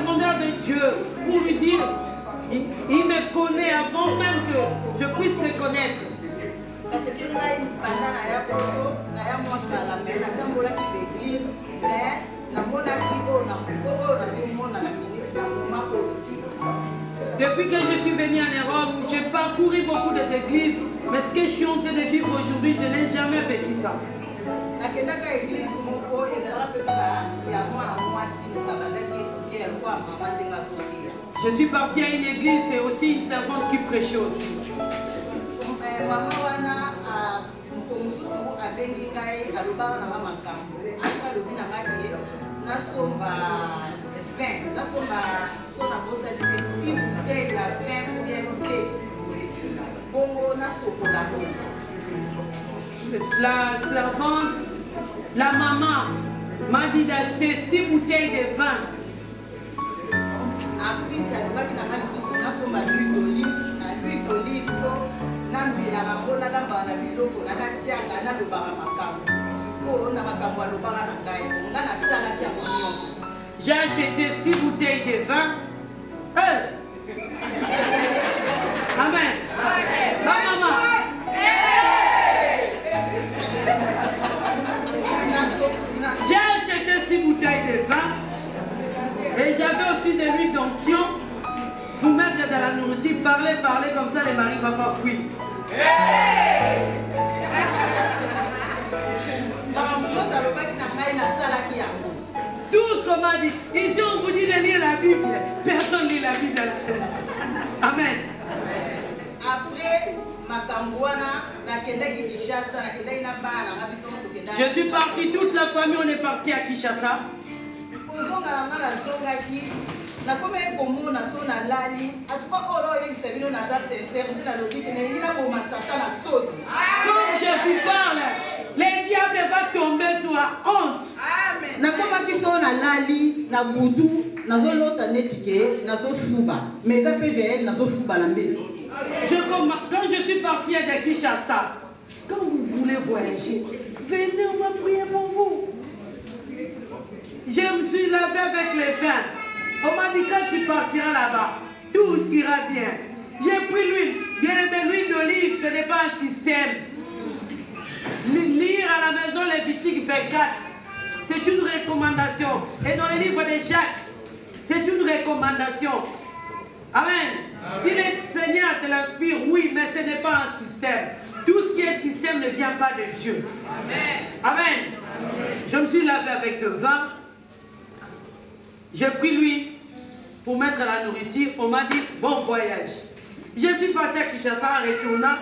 grandeur de Dieu pour lui dire, il me connaît avant même que je puisse le connaître. Depuis que je suis venu en Europe, j'ai parcouru beaucoup d'églises, mais ce que je suis en train de vivre aujourd'hui, je n'ai jamais vécu ça. Je suis parti à une église et aussi une servante qui prêchait aussi. La servante, la maman m'a dit d'acheter 6 bouteilles de vin. J'ai acheté 6 bouteilles de vin. Amen. Ma maman. J'ai acheté 6 bouteilles de vin. Et j'avais aussi de l'huile d'onction pour mettre dans la nourriture. Parler, comme ça, les maris ne vont pas fuir. Tout ce qu'on m'a dit. Ici, on vous dit de lire la Bible. Personne ne lit la Bible. Amen. Après, je suis parti, toute la famille, on est parti à Kinshasa. Comme je vous parle, les diables vont tomber sur la honte. Quand je suis parti à Kinshasa, quand vous voulez voyager, venez, on va prier pour vous. Je me suis lavé avec les vins. On m'a dit quand tu partiras là-bas, tout ira bien. J'ai pris l'huile. Bien aimé, l'huile d'olive, ce n'est pas un système. Lire à la maison Lévitique 24, c'est une recommandation. Et dans le livre de Jacques, c'est une recommandation. Amen. Si le Seigneur te l'inspire, oui, mais ce n'est pas un système. Tout ce qui est système ne vient pas de Dieu. Amen. Amen. Je me suis lavé avec le vin. J'ai pris l'huile pour mettre la nourriture. On m'a dit bon voyage. Je suis parti à Kinshasa en retournant.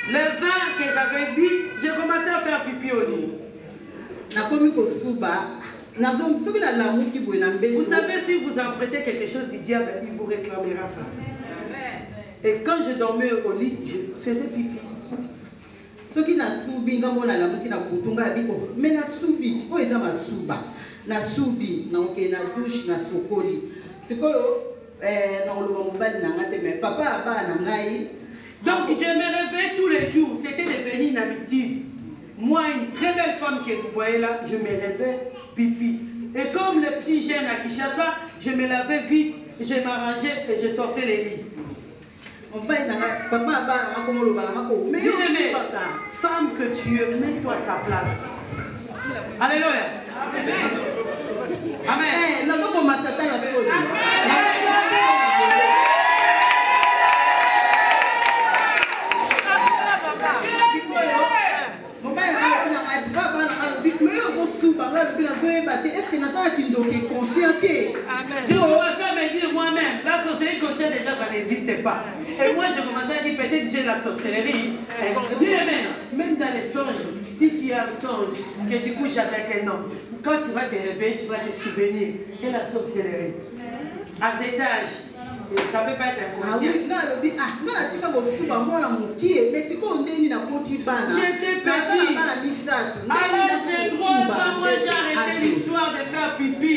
Le vin que j'avais bu, j'ai commencé à faire pipi au lit. Vous savez, si vous empruntez quelque chose du diable, il vous réclamera ça. Et quand je dormais au lit, je faisais pipi. Ce qui n'a soubi, mais na soubi, tu peux les avoir souba. Na soubi, na ok, na douche, na sokoli. C'est quoi, na olobamobali na ngate mais papa aba na ngai. Donc je me réveillais tous les jours, c'était devenu une habitude. Moi, une très belle femme que vous voyez là, je me réveille, pipi. Et comme le petit jeune à Kinshasa, je me lavais vite, je m'arrangeais et je sortais les lits. Bien-aimé, femme que tu es, mets-toi à sa place. Alléluia. Amen. Je commençais à me dire moi-même, la sorcellerie consciente déjà ça n'existe pas. Et moi je commençais à dire peut-être j'ai la sorcellerie. Même dans les songes, si tu as un songe que tu couches avec un homme, quand tu vas te réveiller, tu vas te souvenir de la sorcellerie. À cet âge, ça ne peut pas être inconscient. J'étais petit. Alors j'ai 3 ans, moi j'ai arrêté l'histoire de faire pipi.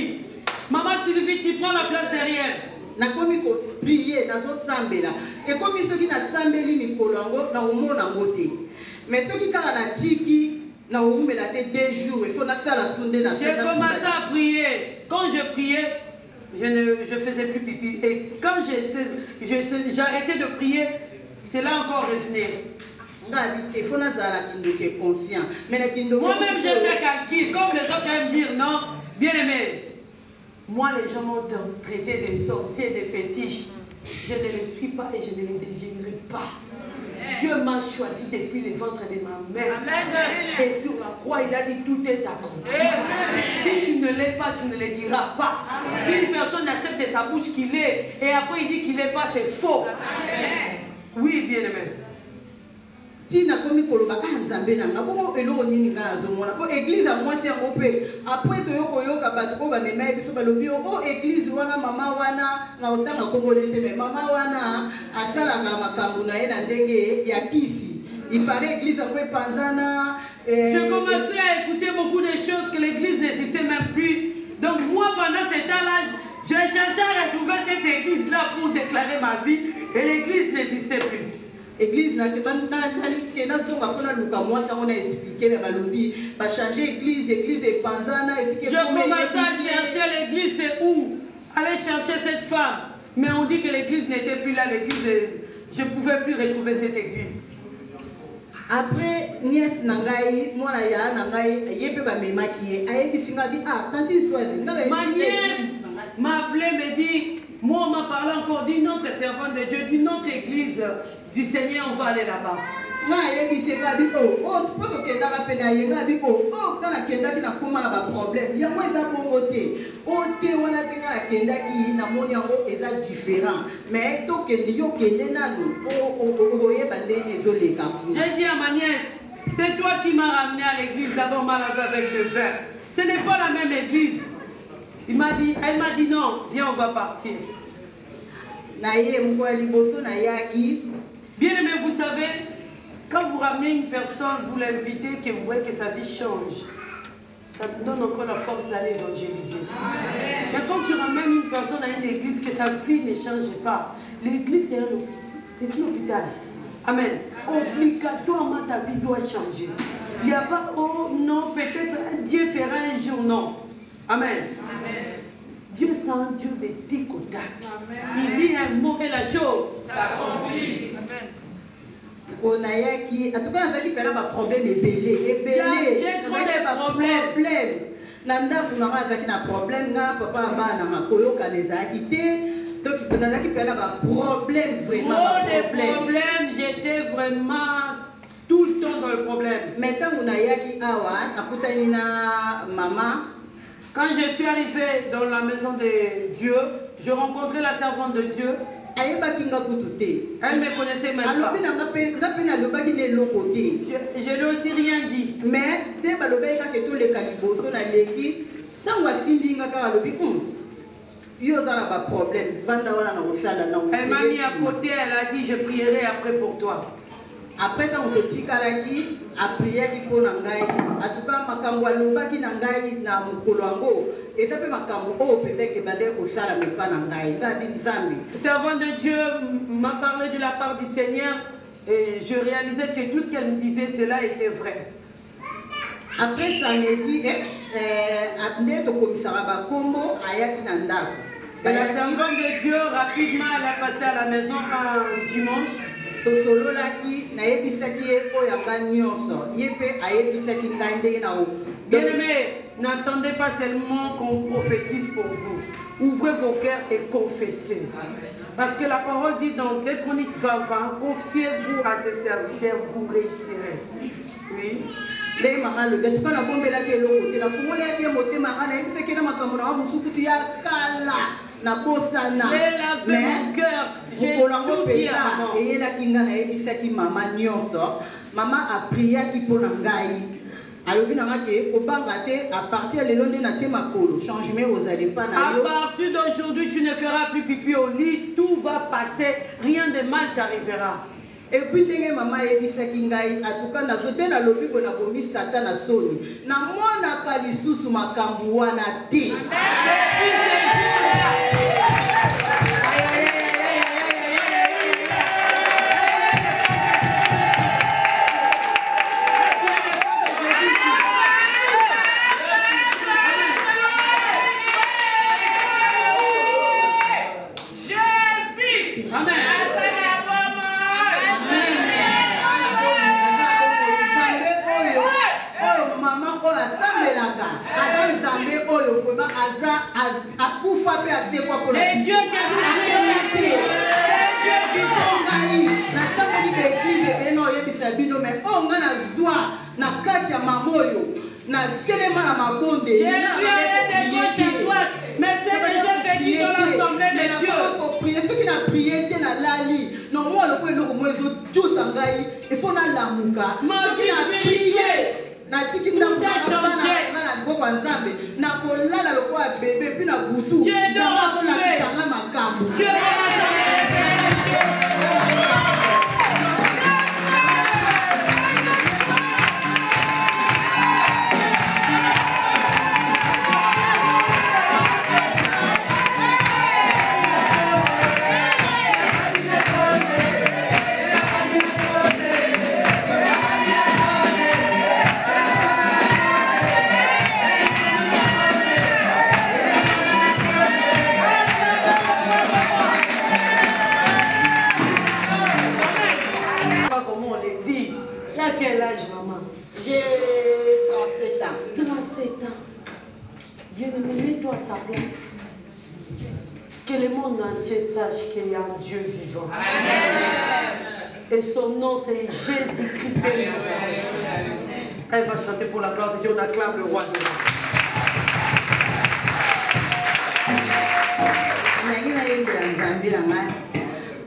Maman Sylvie, tu prends la place derrière. Nakomi ko prier nazo sambela et comme ceux qui na sambeli mikolo ngo na omona ngote mais ceux qui kara na tiki na omela te 2 jours il faut na sala sonde na. J'ai commencé à prier. Quand je priais, je faisais plus pipi. Et quand j'ai arrêté de prier, c'est là encore revenir. Moi-même, j'ai fait calcul, comme les autres aiment dire, non, bien aimé. Moi, les gens m'ont traité de sorciers, de fétiches. Je ne les suis pas et je ne les deviendrai pas. Dieu m'a choisi depuis le ventre de ma mère. Amen. Et sur la croix, il a dit tout est accompli. Si tu ne l'es pas, tu ne le diras pas. Amen. Si une personne accepte de sa bouche qu'il est, et après il dit qu'il n'est pas, c'est faux. Amen. Oui, bien aimé. Tina komi koloba nzambe nanga bongo eloko nini nga nazomona ko église a mwasi yango pe après toyoko yoka bato ko bamema biso balobi o église wana mama wana na otanga kongole te mais mama wana asalaka makambo na ye na ndenge ya kisi il paraît église yango epanzana. Je commençais à écouter beaucoup de choses que l'église n'existait même plus. Donc moi pendant cet âge-là, je cherchais à retrouver cette église-là pour déclarer ma vie et l'église n'existait plus. Église n'a pas expliqué changer église est panzana. Je commençais à chercher l'église, c'est où? Aller chercher cette femme. Mais on dit que l'église n'était plus là, l'église, je ne pouvais plus retrouver cette église. Après, nièce nangai, moi ya nangai, yépe ba me maquiller. Ayebi singabi quand il soit. Ma nièce m'a appelé, me dit, moi on m'a parlé encore d'une autre servante de Dieu, d'une autre église. Du Seigneur, on va aller là-bas. J'ai dit à ma nièce, c'est toi qui m'as ramené à l'église d'abord malade avec le verre. Ce n'est pas la même église. Elle m'a dit non, viens, on va partir. Bien aimé, vous savez, quand vous ramenez une personne, vous l'invitez, que vous voyez que sa vie change, ça vous donne encore la force d'aller évangéliser. Mais quand tu ramènes une personne à une église, que sa vie ne change pas, l'église c'est un hôpital. Amen. Obligatoirement ta vie doit changer. Il n'y a pas, oh non, peut-être Dieu fera un jour, non. Amen. Amen. Dieu c'est un Dieu de tic au tac. Il dit un mot et la chose s'accomplit. On a qui, en tout cas, on a dit qu'il y a un problème ébélé. J'ai trop de problèmes. Nanda, vous n'avez pas de problème. Papa, maman, koyo kaneza quitté. Donc, on a dit qu'il y a un problème vraiment. Trop de problèmes. J'étais vraiment tout le temps dans le problème. Maintenant, on a qui awa, na maman. Quand je suis arrivée dans la maison de Dieu, je rencontrais la servante de Dieu. Elle ne me connaissait même pas. Je n'ai aussi rien dit. Mais elle m'a mis à côté, elle a dit je prierai après pour toi. Après quand on te dit kalaki a prié qui pour nangai en tout cas makambo alobaki nangai na mukoloango et ça peut makambo o peut-être que bande ko sala mais pas nangai ga bin zambi. Servant de Dieu m'a parlé de la part du Seigneur et je réalisais que tout ce qu'elle me disait cela était vrai. Après ça me dit atne to komisara ba kombo ayaki na ndako. La servante de Dieu rapidement elle a passé à la maison un dimanche. Bien-aimé, n'attendez pas seulement qu'on prophétise pour vous. Ouvrez vos cœurs et confessez. Parce que la parole dit dans 2 Chroniques 20, confiez-vous à ses serviteurs, vous réussirez. Oui. Mon cœur, j'ai tout dit à maman a prié pour Nangai. À partir d'aujourd'hui, tu ne feras plus pipi au lit, tout va passer, rien de mal t'arrivera. Et puis maman ebisaki ngai atuka nazote na lobiko na bomi satan na soni na mona kalisusu makambu wana te. Afoufa peut faire quoi pour la vie. Et Dieu que nous prions. Mais c'est que j'ai vécu dans l'assemblée de Dieu. Ceux qui n'ont prié, ils n'ont lali. Non, moi, le point, il faut la lamuka. Ceux qui n'ont prié, na tiki na na kolala lokwa bébé puis na butu. Dieu doit quel âge, maman? J'ai 37 ans. 37 ans. Dieu me mets-toi à sa place. Que le monde entier sache qu'il y a un Dieu vivant. Amen. Et son nom, c'est Jésus-Christ. Elle va chanter pour la gloire de Dieu. On acclame le roi de l'Est.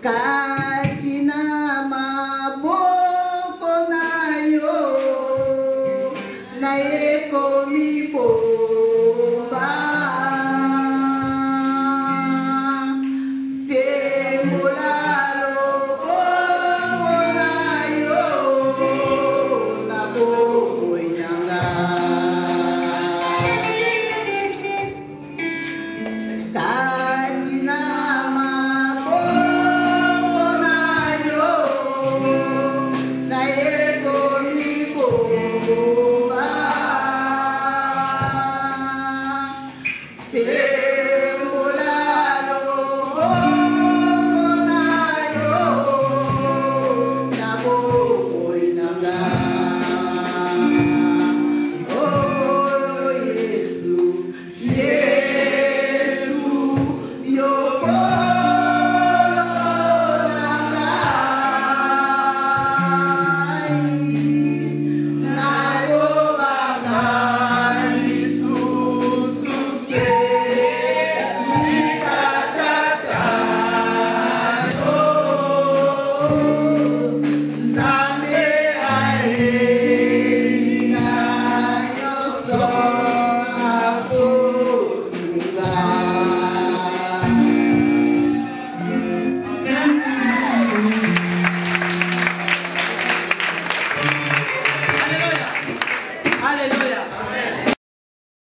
Car